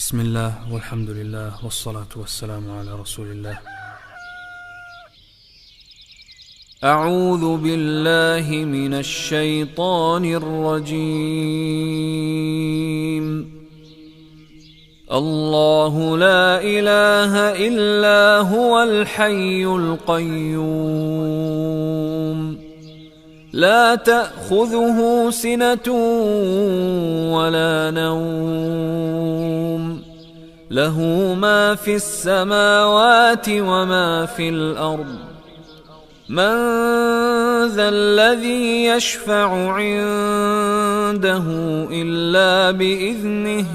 بسم الله والحمد لله والصلاة والسلام على رسول الله. أعوذ بالله من الشيطان الرجيم. الله لا إله إلا هو الحي القيوم لا تأخذه سنة ولا نوم له ما في السماوات وما في الأرض من ذا الذي يشفع عنده إلا بإذنه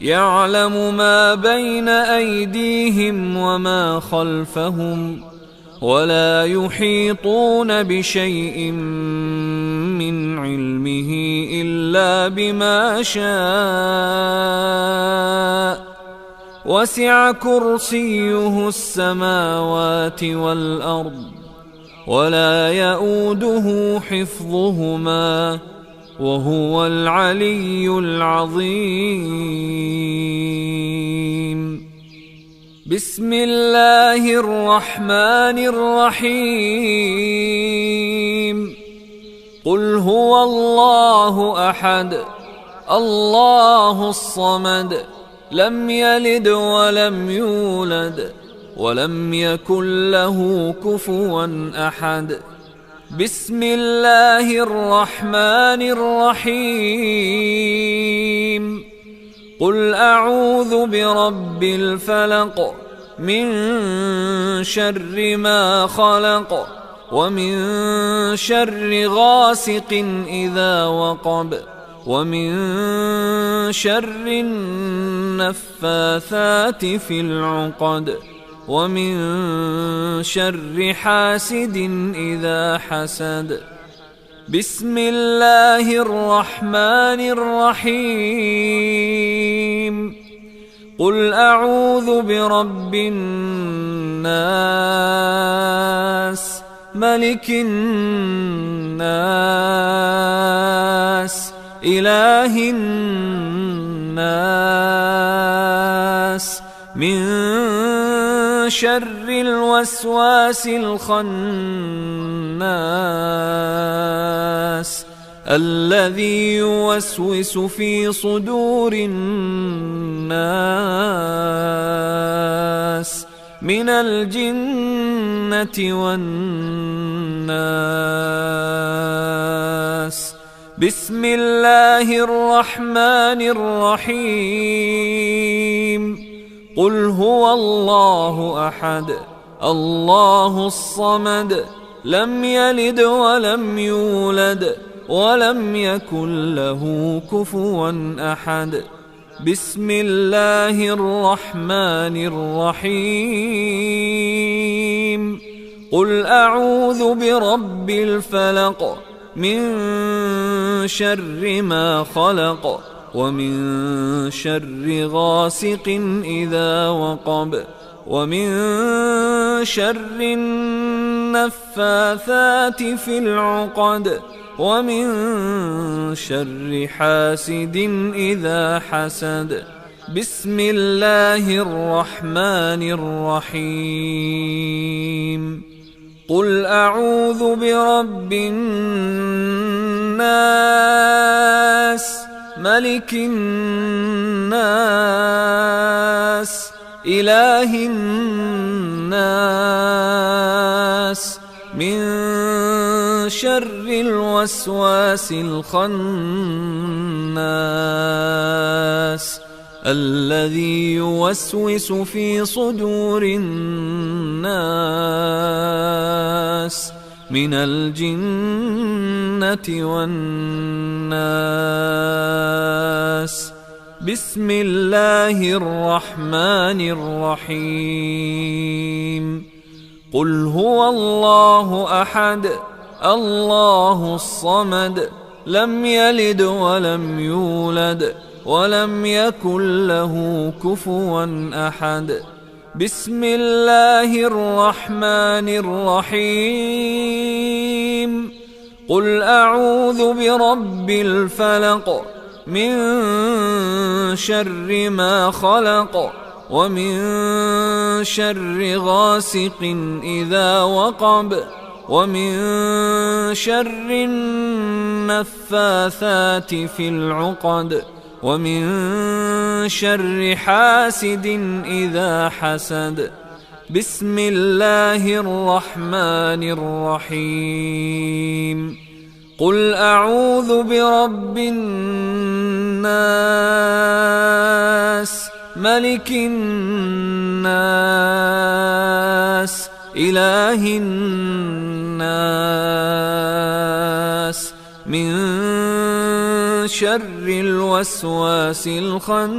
يعلم ما بين أيديهم وما خلفهم ولا يحيطون بشيء من علمه إلا بما شاء وسع كرسيه السماوات والأرض ولا يؤوده حفظهما وهو العلي العظيم. بسم الله الرحمن الرحيم. قل هو الله أحد الله الصمد لم يلد ولم يولد ولم يكن له كفوا أحد. بسم الله الرحمن الرحيم. قل أعوذ برب الفلق من شر ما خلق ومن شر غاسق إذا وقب ومن شر النفاثات في العقد ومن شر حاسد إذا حسد. بسم الله الرحمن الرحيم. قل أعوذ برب الناس ملك الناس إله الناس من شر الوسواس الخناس الذي يوسوس في صدور الناس من الجنة والناس. بسم الله الرحمن الرحيم. قل هو الله أحد الله الصمد لم يلد ولم يولد ولم يكن له كفوا أحد. بسم الله الرحمن الرحيم. قل أعوذ برب الفلق من شر ما خلق ومن شر غاسق إذا وقب ومن شر النفاثات في العقد ومن شر حاسد إذا حسد. بسم الله الرحمن الرحيم. قل أعوذ برب الناس ملك الناس إله الناس من شر الوسواس الخناس الذي يوسوس في صدور الناس من الجنة والناس. بسم الله الرحمن الرحيم. قل هو الله أحد الله الصمد لم يلد ولم يولد ولم يكن له كفوا أحد. بسم الله الرحمن الرحيم. قل أعوذ برب الفلق من شر ما خلق ومن شر غاسق إذا وقب ومن شر النفاثات في العقد ومن شر حاسد إذا حسد. بسم الله الرحمن الرحيم. قل أعوذ برب الناس ملك الناس إله الناس من شر الوسواس الخناس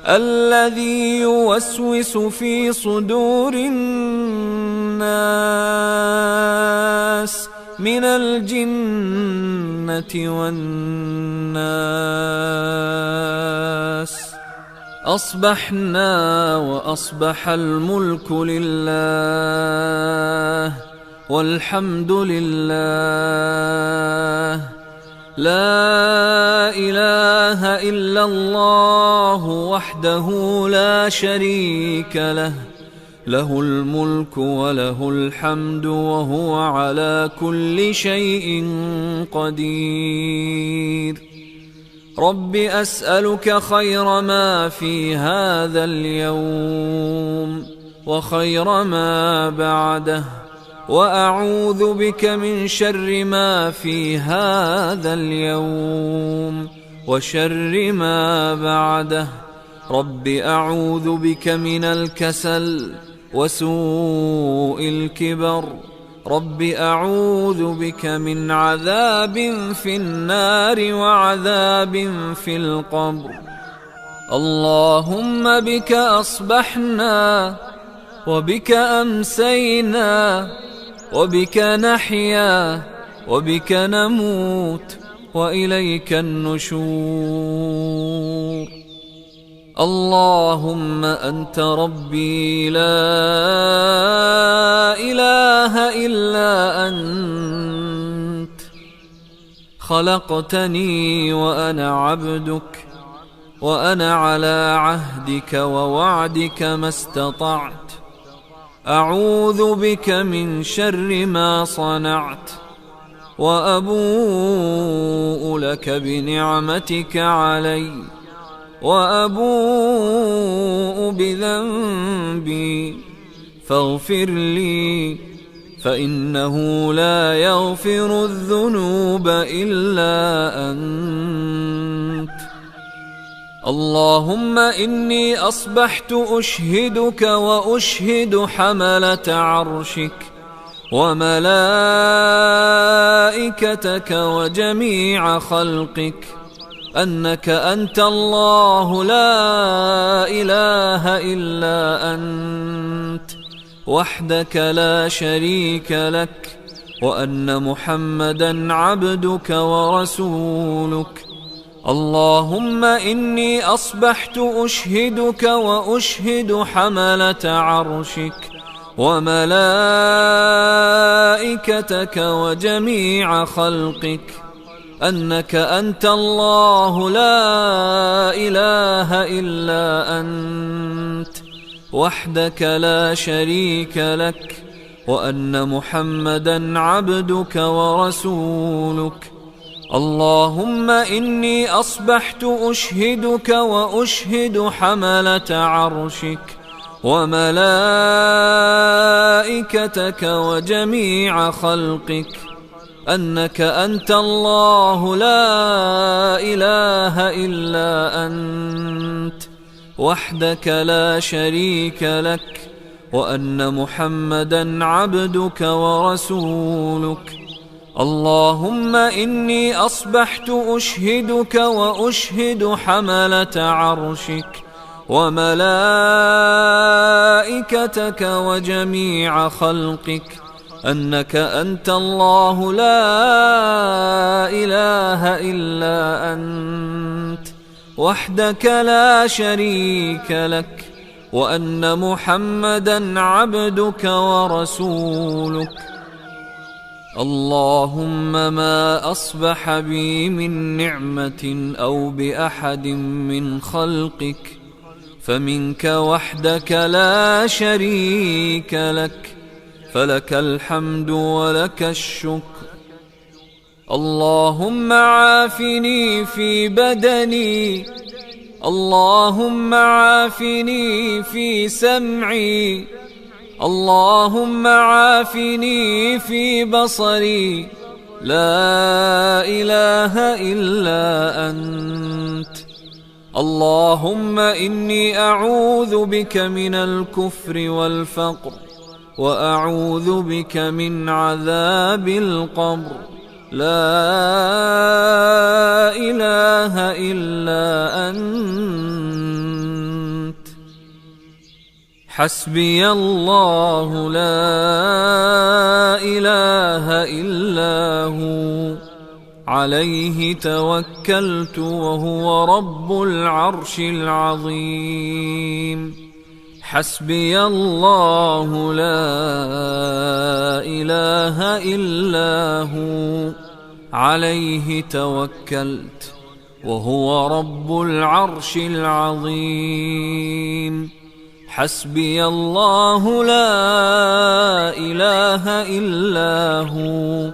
الذي يوسوس في صدور الناس من الجنة والناس. أصبحنا وأصبح الملك لله والحمد لله لا إله إلا الله وحده لا شريك له له الملك وله الحمد وهو على كل شيء قدير. رب أسألك خير ما في هذا اليوم وخير ما بعده وأعوذ بك من شر ما في هذا اليوم وشر ما بعده. رب أعوذ بك من الكسل وسوء الكبر. رب أعوذ بك من عذاب في النار وعذاب في القبر. اللهم بك أصبحنا وبك أمسينا وبك نحيا وبك نموت وإليك النشور. اللهم أنت ربي لا إله إلا أنت خلقتني وأنا عبدك وأنا على عهدك ووعدك ما استطعت. أعوذ بك من شر ما صنعت وأبوء لك بنعمتك علي وأبوء بذنبي فاغفر لي فإنه لا يغفر الذنوب إلا أنت. اللهم إني أصبحت أشهدك وأشهد حملة عرشك وملائكتك وجميع خلقك أنك أنت الله لا إله إلا أنت وحدك لا شريك لك وأن محمدا عبدك ورسولك. اللهم إني أصبحت أشهدك وأشهد حملة عرشك وملائكتك وجميع خلقك أنك أنت الله لا إله إلا أنت وحدك لا شريك لك وأن محمدا عبدك ورسولك. اللهم إني أصبحت أشهدك وأشهد حملة عرشك وملائكتك وجميع خلقك أنك أنت الله لا إله إلا أنت وحدك لا شريك لك وأن محمدا عبدك ورسولك. اللهم إني أصبحت أشهدك وأشهد حملة عرشك وملائكتك وجميع خلقك أنك أنت الله لا إله إلا أنت وحدك لا شريك لك وأن محمدا عبدك ورسولك. اللهم ما أصبح بي من نعمة أو بأحد من خلقك فمنك وحدك لا شريك لك، فلك الحمد ولك الشكر. اللهم عافني في بدني، اللهم عافني في سمعي، اللهم عافني في بصري، لا إله إلا أنت. اللهم إني أعوذ بك من الكفر والفقر، وأعوذ بك من عذاب القبر، لا إله إلا أنت. حسبي الله لا إله إلا هو، عليه توكلت وهو رب العرش العظيم. حسبي الله لا إله إلا هو، عليه توكلت وهو رب العرش العظيم. حسبي الله لا إله إلا هو،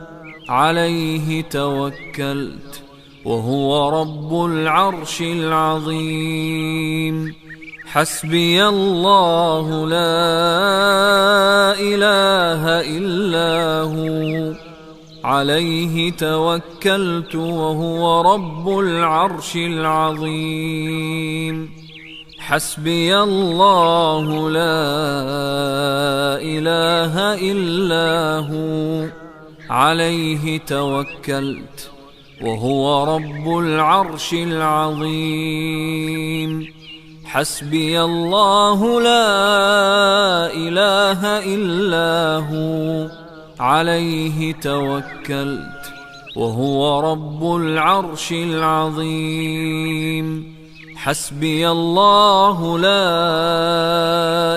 عليه توكلت وهو رب العرش العظيم. حسبي الله لا إله إلا هو، عليه توكلت وهو رب العرش العظيم. حسبي الله لا إله إلا هو، عليه توكلت وهو رب العرش العظيم. حسبي الله لا إله إلا هو، عليه توكلت وهو رب العرش العظيم. حسبي الله لا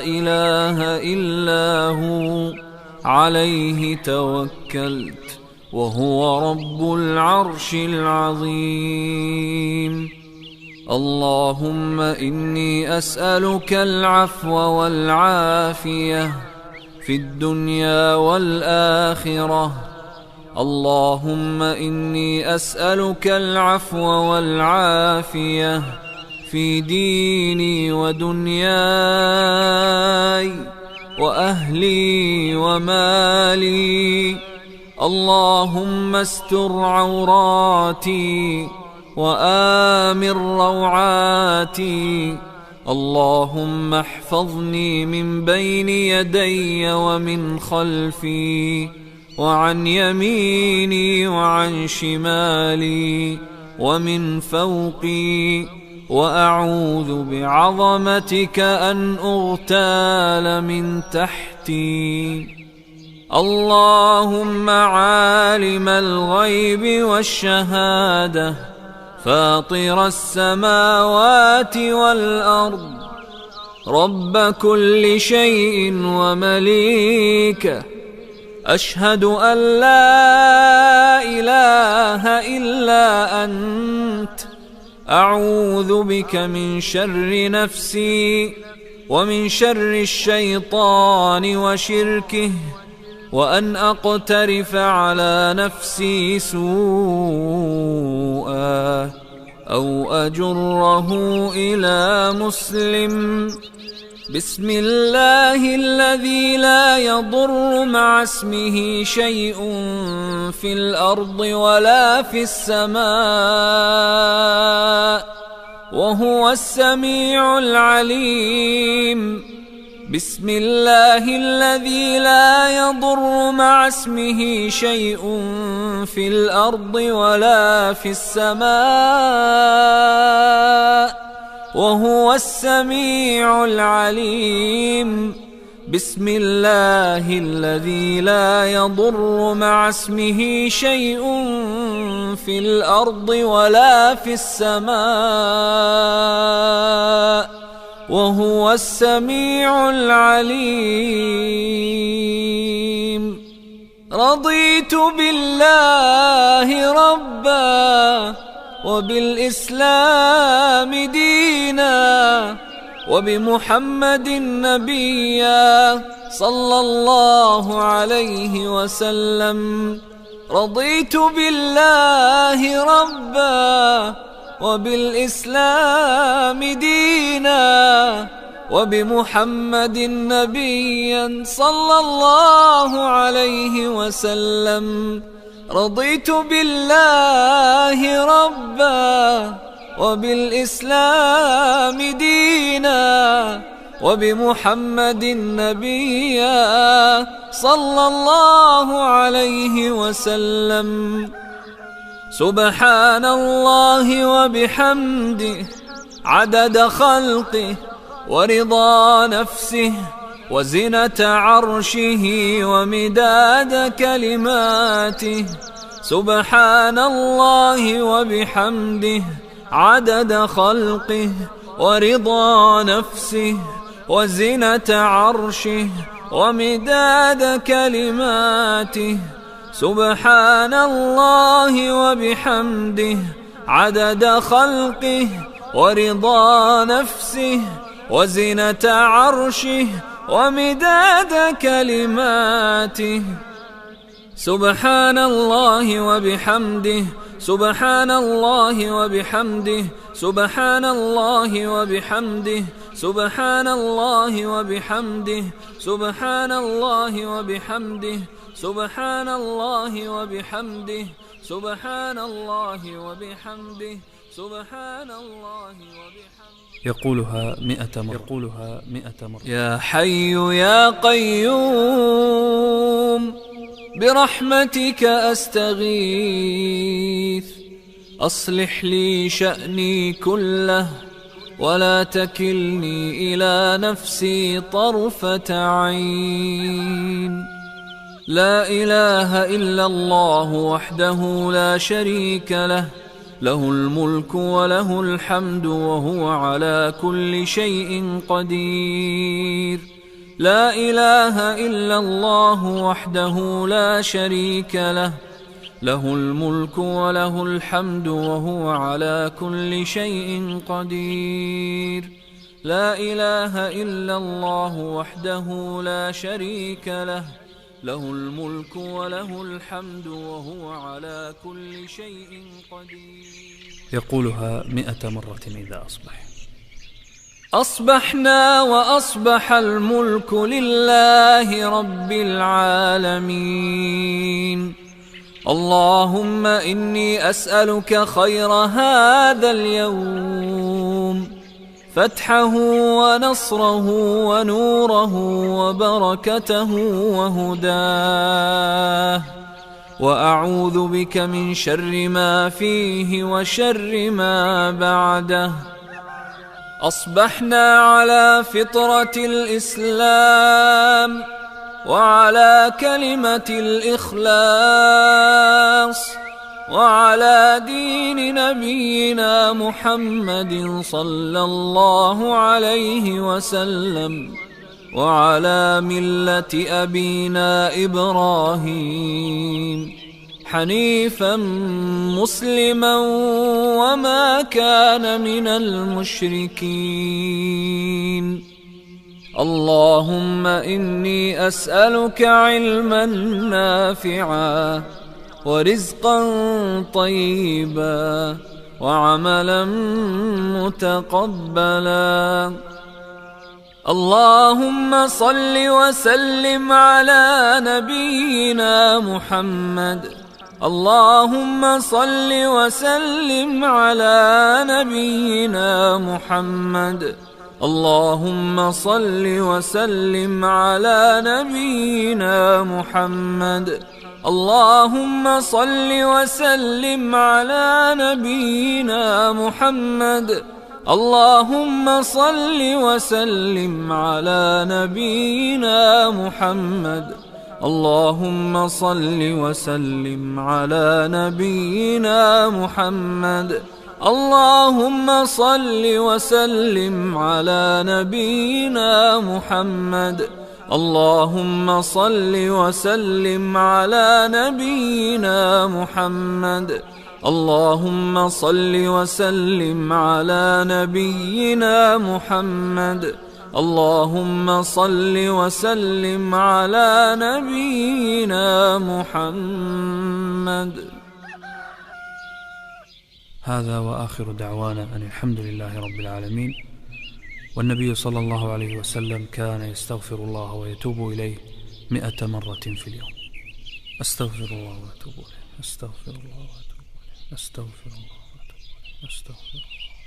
إله إلا هو، عليه توكلت وهو رب العرش العظيم. اللهم إني أسألك العفو والعافية في الدنيا والآخرة. اللهم إني أسألك العفو والعافية في ديني ودنياي وأهلي ومالي. اللهم استر عوراتي وآمن روعاتي. اللهم احفظني من بين يدي ومن خلفي وعن يميني وعن شمالي ومن فوقي، وأعوذ بعظمتك أن أغتال من تحتي. اللهم عالم الغيب والشهادة، فاطر السماوات والأرض، رب كل شيء ومليكه، أشهد أن لا إله إلا أنت. أعوذ بك من شر نفسي ومن شر الشيطان وشركه، وأن أقترف على نفسي سوءا أو أجره إلى مسلم. بسم الله الذي لا يضر مع اسمه شيء في الأرض ولا في السماء، وهو السميع العليم. بسم الله الذي لا يضر مع اسمه شيء في الأرض ولا في السماء، وهو السميع العليم. بسم الله الذي لا يضر مع اسمه شيء في الأرض ولا في السماء، وهو السميع العليم. رضيت بالله ربا وبالإسلام دينا وبمحمد نبيا صلى الله عليه وسلم. رضيت بالله ربا وبالإسلام دينا وبمحمد نبيا صلى الله عليه وسلم. رضيت بالله ربا وبالإسلام دينا وبمحمد نبيا صلى الله عليه وسلم. سبحان الله وبحمده عدد خلقه ورضا نفسه وزنة عرشه ومداد كلماته. سبحان الله وبحمده عدد خلقه ورضا نفسه وزنة عرشه ومداد كلماته. سبحان الله وبحمده عدد خلقه ورضا نفسه وزنة عرشه ومداد كلماته. سبحان الله وبحمده سبحان الله وبحمده سبحان الله وبحمده سبحان الله وبحمده سبحان الله وبحمده سبحان الله وبحمده سبحان الله وبحمده سبحان الله وبحمده. يقولها 100 مرة. يا حي يا قيوم برحمتك أستغيث أصلح لي شأني كله ولا تكلني إلى نفسي طرفة عين. لا إله إلا الله وحده لا شريك له له الملك وله الحمد وهو على كل شيء قدير. لا إله إلا الله وحده لا شريك له له الملك وله الحمد وهو على كل شيء قدير. لا إله إلا الله وحده لا شريك له له الملك وله الحمد وهو على كل شيء قدير. يقولها 100 مرة إذا أصبح. أصبحنا وأصبح الملك لله رب العالمين. اللهم إني أسألك خير هذا اليوم فتحه ونصره ونوره وبركته وهداه، وأعوذ بك من شر ما فيه وشر ما بعده. أصبحنا على فطرة الإسلام وعلى كلمة الإخلاص وعلى دين نبينا محمد صلى الله عليه وسلم وعلى ملة أبينا إبراهيم حنيفا مسلما وما كان من المشركين. اللهم إني أسألك علما نافعا ورزقا طيبا وعملا متقبلا. اللهم صل وسلم على نبينا محمد. اللهم صل وسلم على نبينا محمد. اللهم صل وسلم على نبينا محمد. اللهم صل وسلم على نبينا محمد. اللهم صل وسلم على نبينا محمد. اللهم صل وسلم على نبينا محمد. اللهم صل وسلم على نبينا محمد. اللهم صل وسلم على نبينا محمد. اللهم صل وسلم على نبينا محمد. اللهم صل وسلم على نبينا محمد. هذا وآخر دعوانا أن الحمد لله رب العالمين. والنبي صلى الله عليه وسلم كان يستغفر الله ويتوب إليه 100 مرة في اليوم. أستغفر الله وأتوب إليه، أستغفر الله وأتوب إليه، أستغفر الله وأتوب إليه، أستغفر الله.